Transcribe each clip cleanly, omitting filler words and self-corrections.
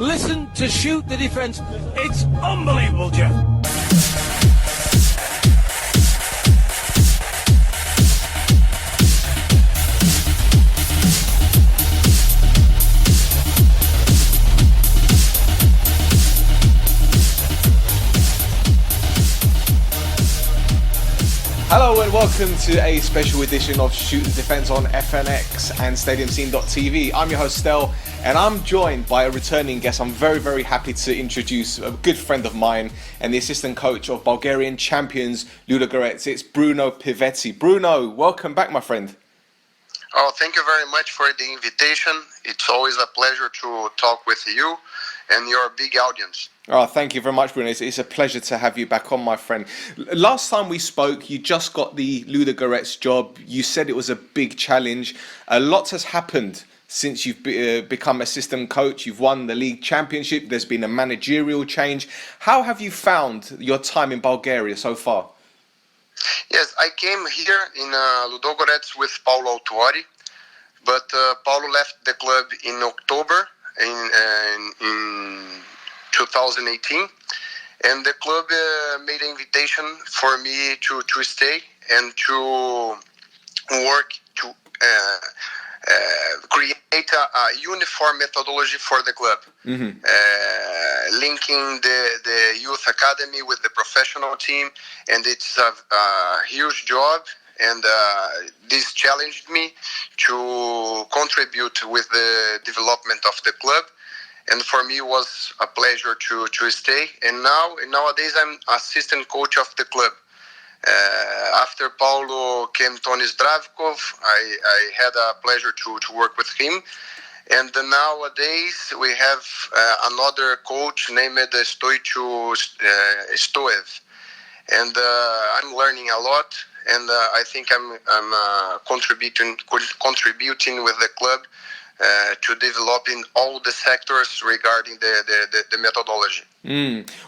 Listen to Shoot the Defence. It's unbelievable, Jeff. Hello and welcome to a special edition of Shoot the Defence on FNX and StadiumScene.tv. I'm your host Stel and I'm joined by a returning guest. I'm very happy to introduce a good friend of mine and the assistant coach of Bulgarian champions Ludogorets. It's Bruno Pivetti. Bruno, welcome back, my friend. Oh, thank you very much for the invitation. It's always a pleasure to talk with you and your big audience. Oh, thank you very much, Bruno. It's a pleasure to have you back on, my friend. Last time we spoke, you just got the Ludogorets job. You said it was a big challenge. A lot has happened since you've become assistant coach. You've won the league championship. There's been a managerial change. How have you found your time in Bulgaria so far? Yes, I came here in Ludogorets with Paulo Autuori, but Paulo left the club in October in 2018, and the club made an invitation for me to stay and to work to create a uniform methodology for the club, linking the youth academy with the professional team, and it's a huge job, and this challenged me to contribute with the development of the club. And for me, it was a pleasure to stay. And nowadays, I'm assistant coach of the club. After Paulo came Tony Zdravkov, I had a pleasure to work with him. And nowadays, we have another coach named Stoichu Stoev. And I'm learning a lot. And I think I'm contributing with the club to develop in all the sectors regarding the methodology.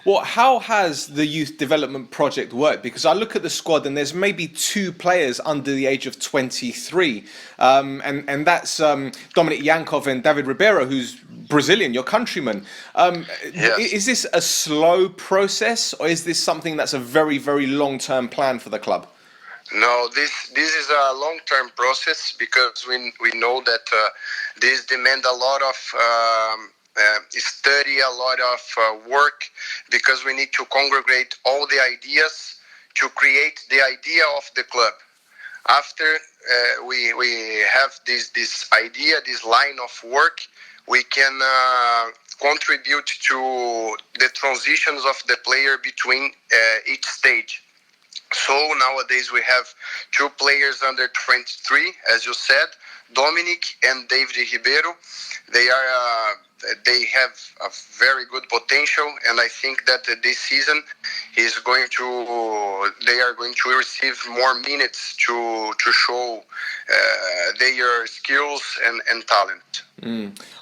Well, how has the youth development project worked? Because I look at the squad and there's maybe 2 players under the age of 23. And that's Dominic Yankov and David Ribeiro, who's Brazilian, your countryman. Yes. Is this a slow process, or is this something that's a very long-term plan for the club? No, this is a long-term process, because we know that this demands a lot of study, a lot of work, because we need to congregate all the ideas to create the idea of the club. After we have this idea, this line of work, we can contribute to the transitions of the player between each stage. So nowadays we have 2 players under 23, as you said, Dominic and David Ribeiro. They have a very good potential, and I think that this season they are going to receive more minutes to show their skills and talent.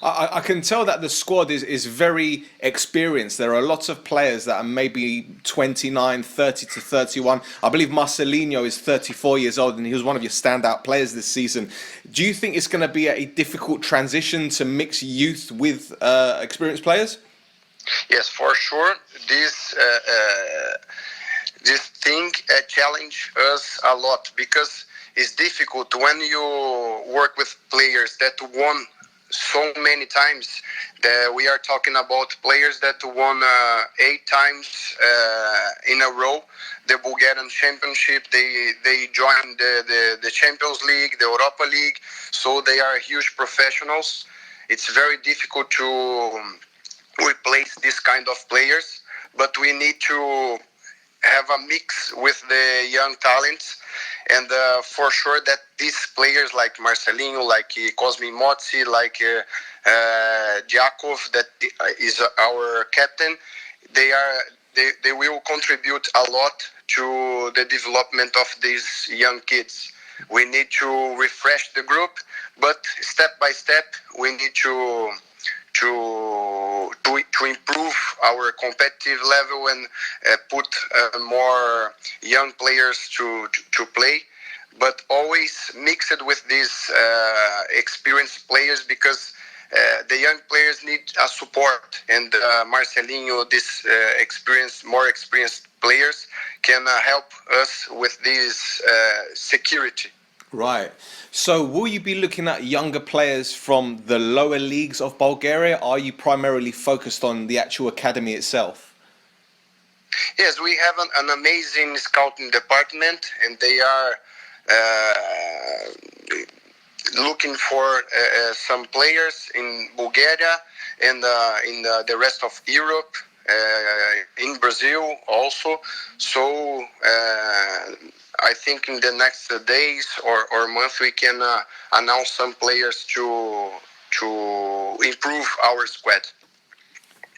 I can tell that the squad is very experienced. There are lots of players that are maybe 29, 30 to 31. I believe Marcelinho is 34 years old, and he was one of your standout players this season. Do you think it's going to be a difficult transition to mix youth with experienced players? Yes, for sure. This thing challenge us a lot, because it's difficult when you work with players that won so many times. We are talking about players that won 8 times in a row the Bulgarian championship. They joined the Champions League, the Europa League, so they are huge professionals. It's very difficult to replace this kind of players, but we need to have a mix with the young talents, and for sure that these players like Marcelinho, like Cosmin Mozzi, like Jakov, that is our captain, they will contribute a lot to the development of these young kids. We need to refresh the group, but step by step we need to improve our competitive level and put more young players to play, but always mix it with these experienced players, because the young players need a support, and Marcelinho, this more experienced players, can help us with this security. Right. So will you be looking at younger players from the lower leagues of Bulgaria? Or are you primarily focused on the actual academy itself? Yes, we have an amazing scouting department, and they are looking for some players in Bulgaria and in the rest of Europe, in Brazil also. So I think in the next days or month we can announce some players to improve our squad.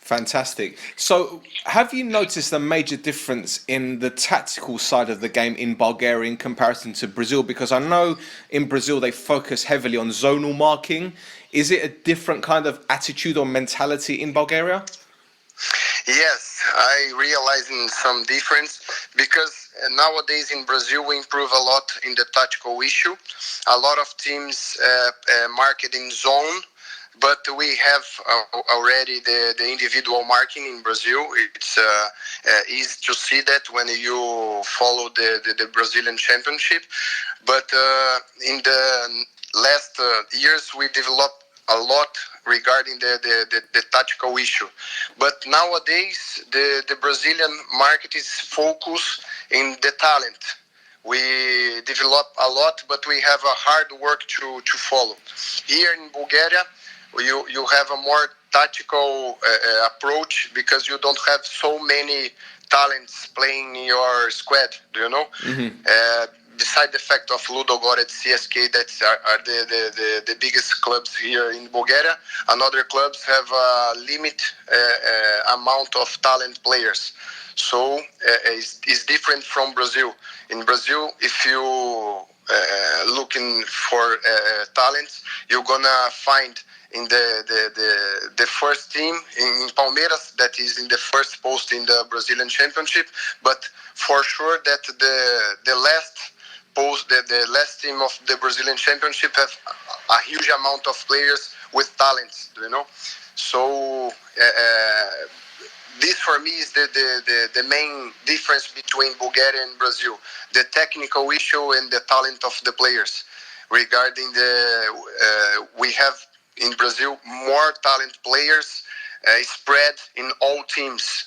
Fantastic. So, have you noticed a major difference in the tactical side of the game in Bulgaria in comparison to Brazil? Because I know in Brazil they focus heavily on zonal marking. Is it a different kind of attitude or mentality in Bulgaria? Yes, I realize in some difference because nowadays in Brazil we improve a lot in the tactical issue. A lot of teams market in zone, but we have already the individual marking in Brazil. It's easy to see that when you follow the Brazilian Championship. But in the last years, we developed a lot regarding the tactical issue. But nowadays, the Brazilian market is focused in the talent. We develop a lot, but we have a hard work to follow. Here in Bulgaria, you have a more tactical approach because you don't have so many talents playing in your squad, do you know? Mm-hmm. Beside the fact of Ludogorets, CSK, that are the biggest clubs here in Bulgaria, another clubs have a limit amount of talent players. So it's different from Brazil. In Brazil, if you looking for talents, you're gonna find in the first team in Palmeiras, that is in the first post in the Brazilian Championship, but for sure that the last post, the last team of the Brazilian Championship have a huge amount of players with talents, you know. So this for me is the main difference between Bulgaria and Brazil, the technical issue and the talent of the players. Regarding we have in Brazil more talent players spread in all teams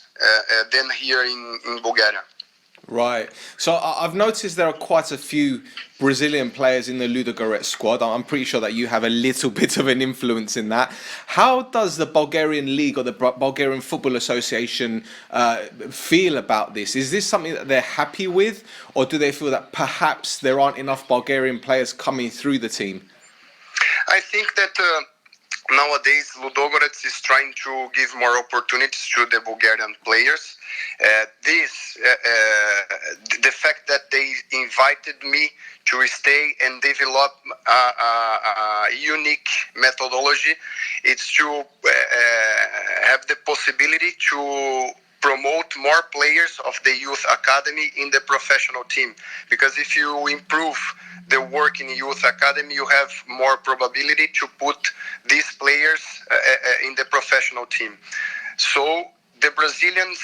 than here in Bulgaria. Right. So I've noticed there are quite a few Brazilian players in the Ludogorets squad. I'm pretty sure that you have a little bit of an influence in that. How does the Bulgarian League or the Bulgarian Football Association feel about this? Is this something that they're happy with, or do they feel that perhaps there aren't enough Bulgarian players coming through the team? I think that nowadays Ludogorets is trying to give more opportunities to the Bulgarian players. The fact that they invited me to stay and develop a unique methodology, it's to have the possibility to promote more players of the youth academy in the professional team. Because if you improve the work in youth academy, you have more probability to put these players in the professional team. So the Brazilian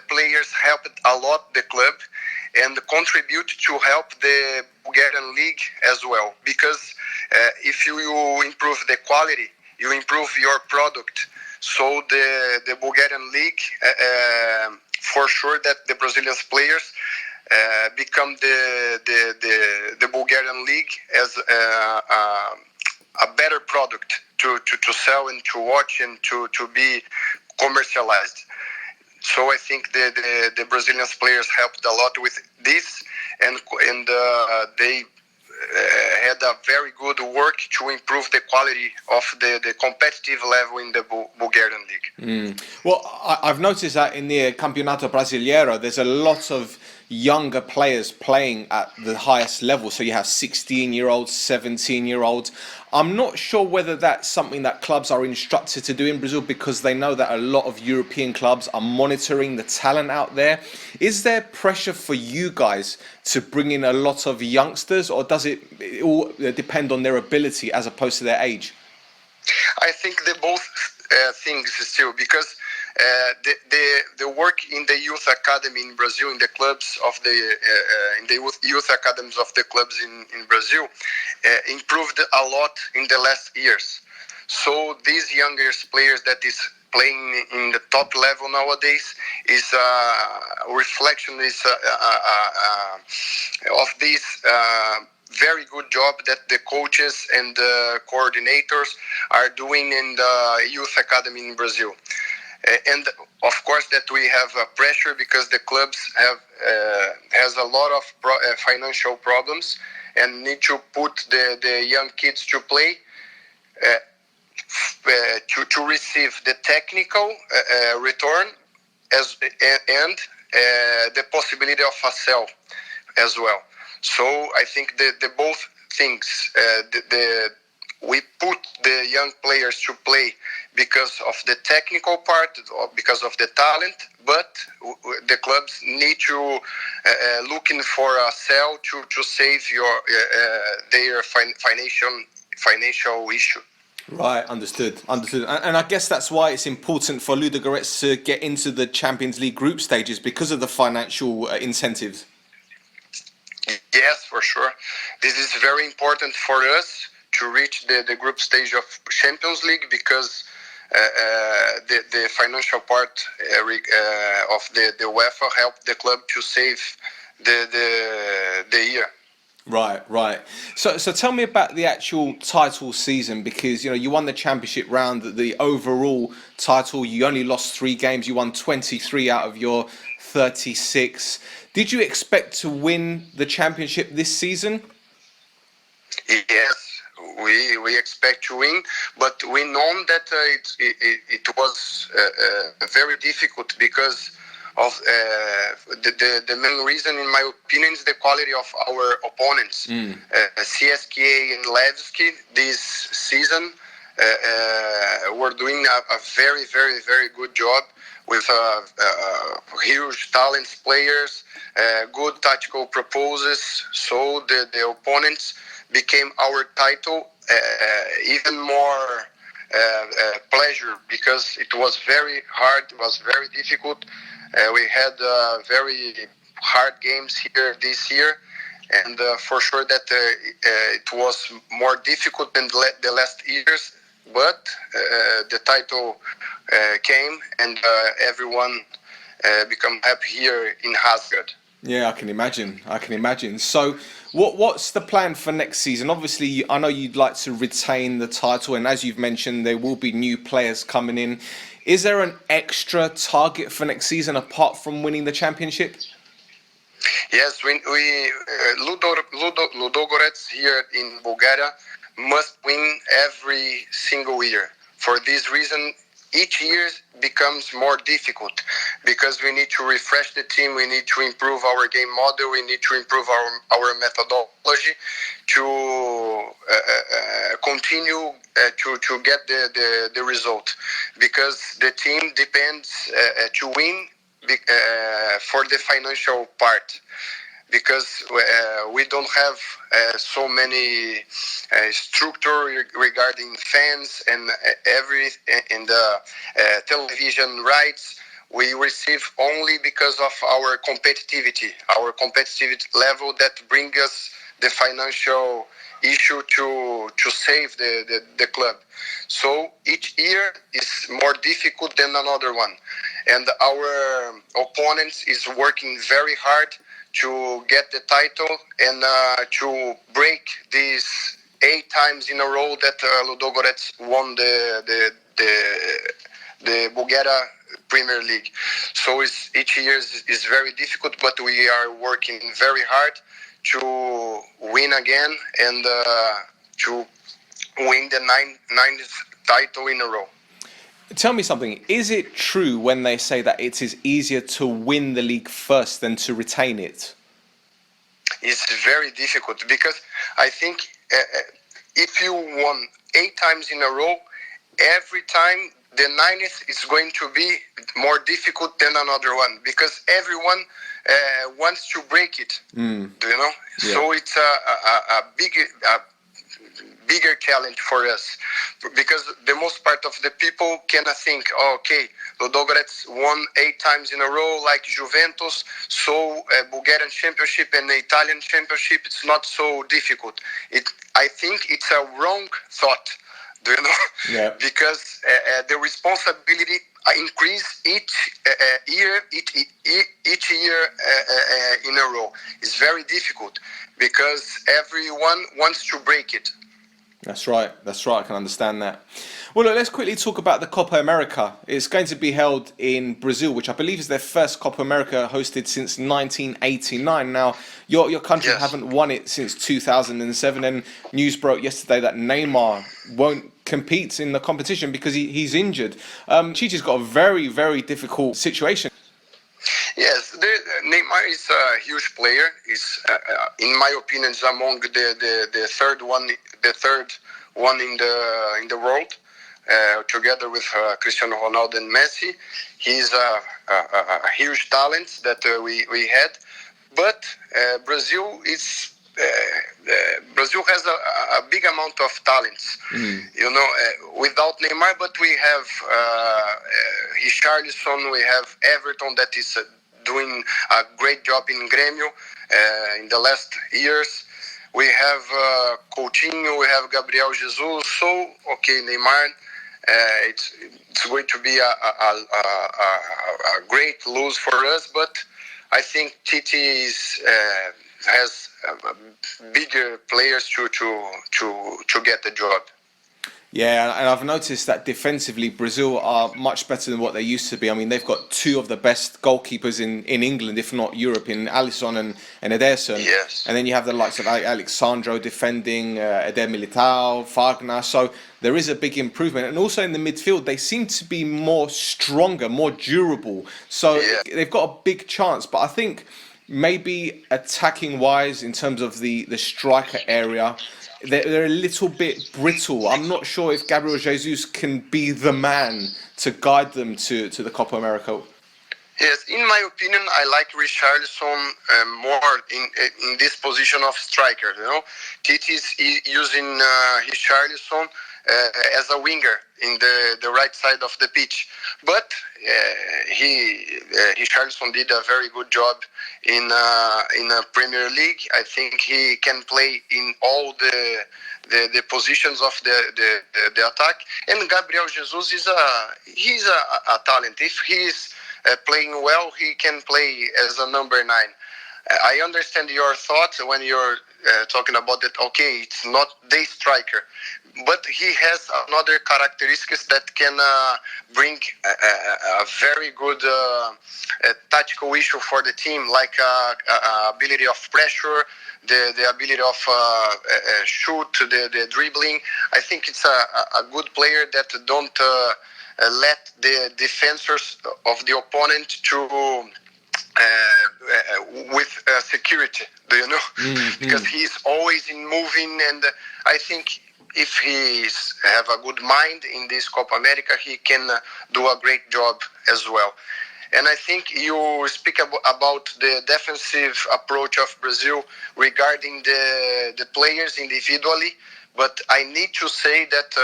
players helped a lot the club and contribute to help the Bulgarian league as well. Because if you improve the quality, you improve your product. So the Bulgarian league, for sure that the Brazilian players become the Bulgarian league as a better product to sell and to watch and to be commercialized. So I think the Brazilian players helped a lot with this, and they had a very good work to improve the quality of the competitive level in the Bulgarian league. Well, I've noticed that in the Campeonato Brasileiro, there's a lot of younger players playing at the highest level. So you have 16-year-olds, 17-year-olds. I'm not sure whether that's something that clubs are instructed to do in Brazil, because they know that a lot of European clubs are monitoring the talent out there. Is there pressure for you guys to bring in a lot of youngsters, or does it all depend on their ability as opposed to their age? I think the both things still, because the work in the youth academy in Brazil, in the clubs of the in the youth academies of the clubs in Brazil, improved a lot in the last years. So these younger players that is playing in the top level nowadays is a reflection of this very good job that the coaches and the coordinators are doing in the youth academy in Brazil. And of course that we have pressure because the clubs has a lot of financial problems and need to put the young kids to play to receive the technical return and the possibility of a sell as well. So I think the both things, we put the young players to play because of the technical part, because of the talent, but the clubs need to looking for a sell to save their financial issue. Right, understood. And I guess that's why it's important for Ludogorets to get into the Champions League group stages because of the financial incentives. Yes, for sure. This is very important for us to reach the group stage of Champions League because the financial part of the UEFA helped the club to save the year. Right. So tell me about the actual title season, because you won the championship round. The overall title, you only lost 3 games. You won 23 out of your 36. Did you expect to win the championship this season? Yes, we expect to win, but we know that it was very difficult because of the main reason, in my opinion, is the quality of our opponents. CSKA and Levski this season were doing a very, very, very good job with huge talent players, good tactical proposals. So the opponents became our title even more pleasure because it was very hard, it was very difficult. We had very hard games here this year, and for sure that it was more difficult than the last years, but the title came and everyone become happy here in Hasgard. Yeah, I can imagine. So what's the plan for next season? Obviously, I know you'd like to retain the title, and as you've mentioned, there will be new players coming in. Is there an extra target for next season apart from winning the championship? Yes, we Ludogorets here in Bulgaria must win every single year. For this reason, each year becomes more difficult because we need to refresh the team, we need to improve our game model, we need to improve our methodology to continue to get the result, because the team depends to win for the financial part, because we don't have so many structure regarding fans and in the television rights. We receive only because of our competitive level that brings us the financial issue to save the club. So each year is more difficult than another one, and our opponents is working very hard to get the title and to break these 8 times in a row that Ludogorets won the Bulgaria Premier League. So each year is very difficult, but we are working very hard to win again and to win the 9th title in a row. Tell me something. Is it true when they say that it is easier to win the league first than to retain it? It's very difficult because I think if you won 8 times in a row, every time the 9th is going to be more difficult than another one because everyone wants to break it. Do you know? Yeah. So it's a bigger challenge for us, because the most part of the people can think, oh, okay, Ludogorets won 8 times in a row like Juventus, so Bulgarian championship and the Italian championship, it's not so difficult. I think it's a wrong thought, do you know? Yeah. Because the responsibility increase each year in a row. It's very difficult because everyone wants to break it. That's right. I can understand that. Well, look, let's quickly talk about the Copa America. It's going to be held in Brazil, which I believe is their first Copa America hosted since 1989. Now, your country Yes. haven't won it since 2007, and news broke yesterday that Neymar won't compete in the competition because he's injured. Chichi's got a very, very difficult situation. Yes, Neymar is a huge player. He's, in my opinion, is among the third one in the world, together with Cristiano Ronaldo and Messi. He's a huge talent that we had, but Brazil has a big amount of talents, you know, without Neymar. But we have Richarlison, we have Everton that is doing a great job in Grêmio in the last years. We have Coutinho, we have Gabriel Jesus. So, okay, Neymar, it's going to be a great lose for us, but I think Tite has bigger players to get the job. Yeah, and I've noticed that defensively, Brazil are much better than what they used to be. I mean, they've got 2 of the best goalkeepers in England, if not Europe, in Alisson and Ederson. Yes. And then you have the likes of Alexandro defending, Eder Militao, Fagner. So there is a big improvement. And also in the midfield, they seem to be more stronger, more durable. So they've got a big chance. But I think maybe attacking-wise, in terms of the striker area, they're a little bit brittle. I'm not sure if Gabriel Jesus can be the man to guide them to the Copa America. Yes, in my opinion, I like Richarlison more in this position of striker. You know, Tite is using Richarlison as a winger in the right side of the pitch, but Richarlison did a very good job in a Premier League. I think he can play in all the positions of the attack. And Gabriel Jesus is he's a talent. If he is playing well, he can play as a number 9. I understand your thoughts when you're talking about that. Okay, it's not the striker, but he has another characteristics that can bring a very good tactical issue for the team, like ability of pressure, the ability of shoot, the dribbling. I think it's a good player that don't let the defenders of the opponent to with security, do you know? Mm-hmm. Because he's always in moving, and I think if he have a good mind in this Copa America, he can do a great job as well. And I think you speak about the defensive approach of Brazil regarding the players individually, but I need to say that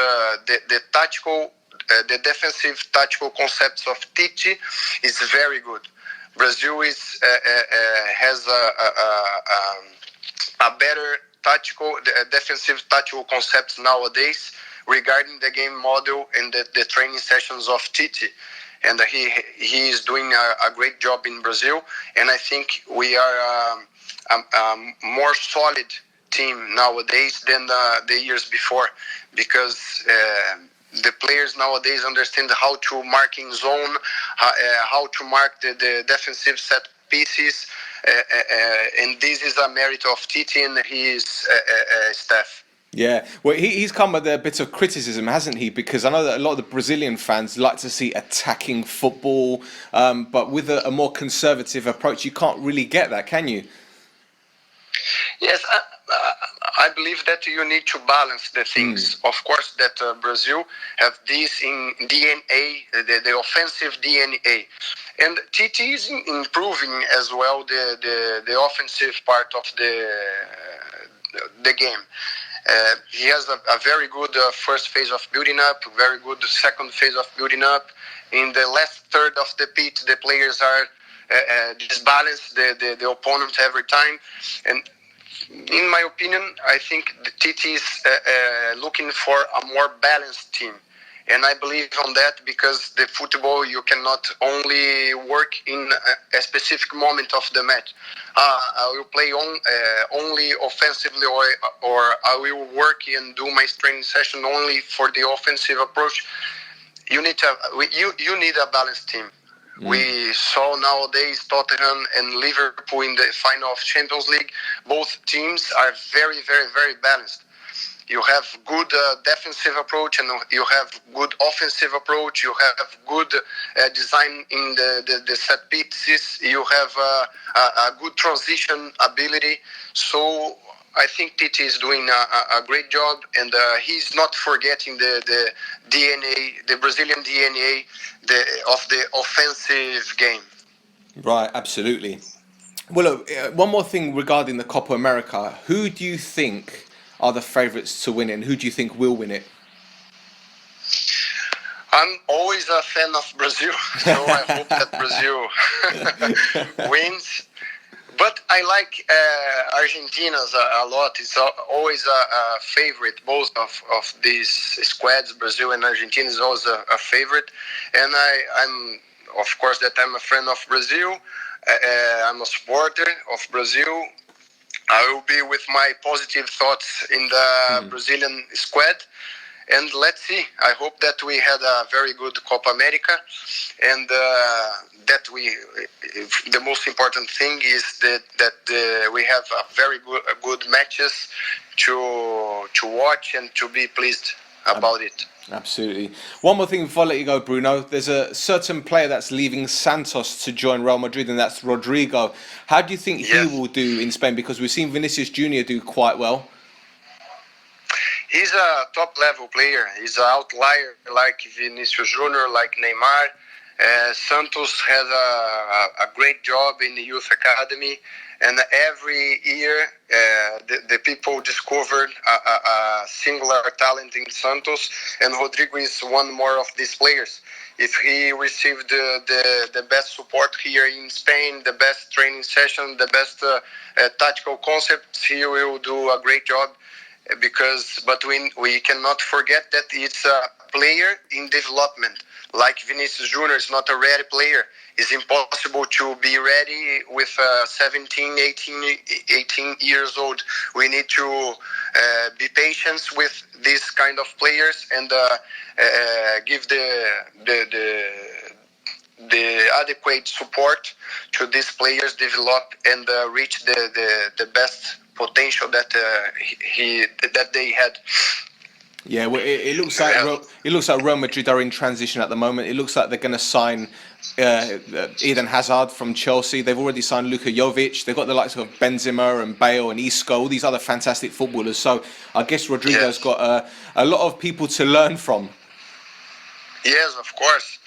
the defensive tactical concepts of Tite is very good. Brazil has a better defensive tactical concepts nowadays regarding the game model and the training sessions of Tite, and he is doing a great job in Brazil. And I think we are a more solid team nowadays than the years before, because the players nowadays understand how to mark in zone, how to mark the defensive set pieces, and this is a merit of Tite and his staff. Yeah, well, he's come with a bit of criticism, hasn't he? Because I know that a lot of the Brazilian fans like to see attacking football, but with a more conservative approach, you can't really get that, can you? Yes, I believe that you need to balance the things. Of course, that Brazil have this in DNA, the offensive DNA, and Tite is improving as well the offensive part of the game. He has a very good first phase of building up, very good second phase of building up. In the last third of the pitch, the players are disbalanced the opponent every time. And in my opinion, I think the TT is looking for a more balanced team. And I believe on that because the football, you cannot only work in a specific moment of the match. I will play only offensively, or I will work and do my training session only for the offensive approach. You need a balanced team. We saw nowadays Tottenham and Liverpool in the final of Champions League. Both teams are very, very, very balanced. You have good defensive approach and you have good offensive approach. You have good design in the set pieces. You have a good transition ability. So I think Tite is doing a great job, and he's not forgetting the DNA, the Brazilian DNA of the offensive game. Right, absolutely. Well, look, one more thing regarding the Copa America. Who do you think are the favourites to win it, and who do you think will win it? I'm always a fan of Brazil, so I hope that Brazil wins. But I like Argentina a lot. It's always a favorite. Both of these squads, Brazil and Argentina, is always a favorite. And I'm, of course, I'm a friend of Brazil. I'm a supporter of Brazil. I will be with my positive thoughts in the Brazilian squad. And let's see. I hope that we had a very good Copa America, and that the most important thing is that we have a very good matches to watch and to be pleased about it. Absolutely. One more thing before I let you go, Bruno. There's a certain player that's leaving Santos to join Real Madrid, and that's Rodrigo. How do you think he will do in Spain? Because we've seen Vinicius Jr. do quite well. He's a top-level player. He's an outlier like Vinicius Jr., like Neymar. Santos has a great job in the youth academy, and every year the people discovered a singular talent in Santos, and Rodrigo is one more of these players. If he received the best support here in Spain, the best training session, the best tactical concepts, he will do a great job. But we cannot forget that it's a player in development. Like Vinicius Jr. is not a ready player. It's impossible to be ready with 17, 18 years old. We need to be patient with these kind of players and give the adequate support to these players develop and reach the best potential that they had. Yeah, well, it looks like Real Madrid are in transition at the moment. It looks like they're going to sign Eden Hazard from Chelsea. They've already signed Luka Jovic. They've got the likes of Benzema and Bale and Isco, all these other fantastic footballers. So I guess Rodrigo's got a lot of people to learn from. Yes, of course.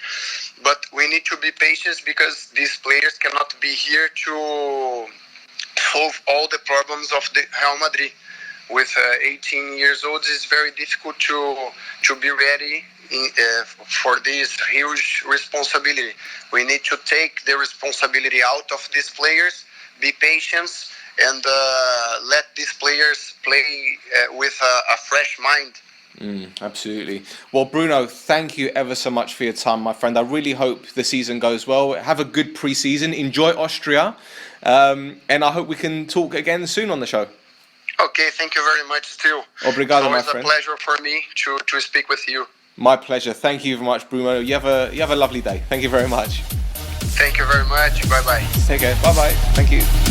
But we need to be patient because these players cannot be here to solve all the problems of the Real Madrid. With 18 years old, it's very difficult to be ready for this huge responsibility. We need to take the responsibility out of these players, be patient, and let these players play with a fresh mind. Absolutely. Well, Bruno, thank you ever so much for your time, my friend. I really hope the season goes well. Have a good pre-season. Enjoy Austria. And I hope we can talk again soon on the show. Okay, thank you very much, Stu. Obrigado, my friend. It's always a pleasure for me to speak with you. My pleasure. Thank you very much, Bruno. You have a lovely day. Thank you very much. Thank you very much. Bye-bye. Take care. Bye-bye. Thank you.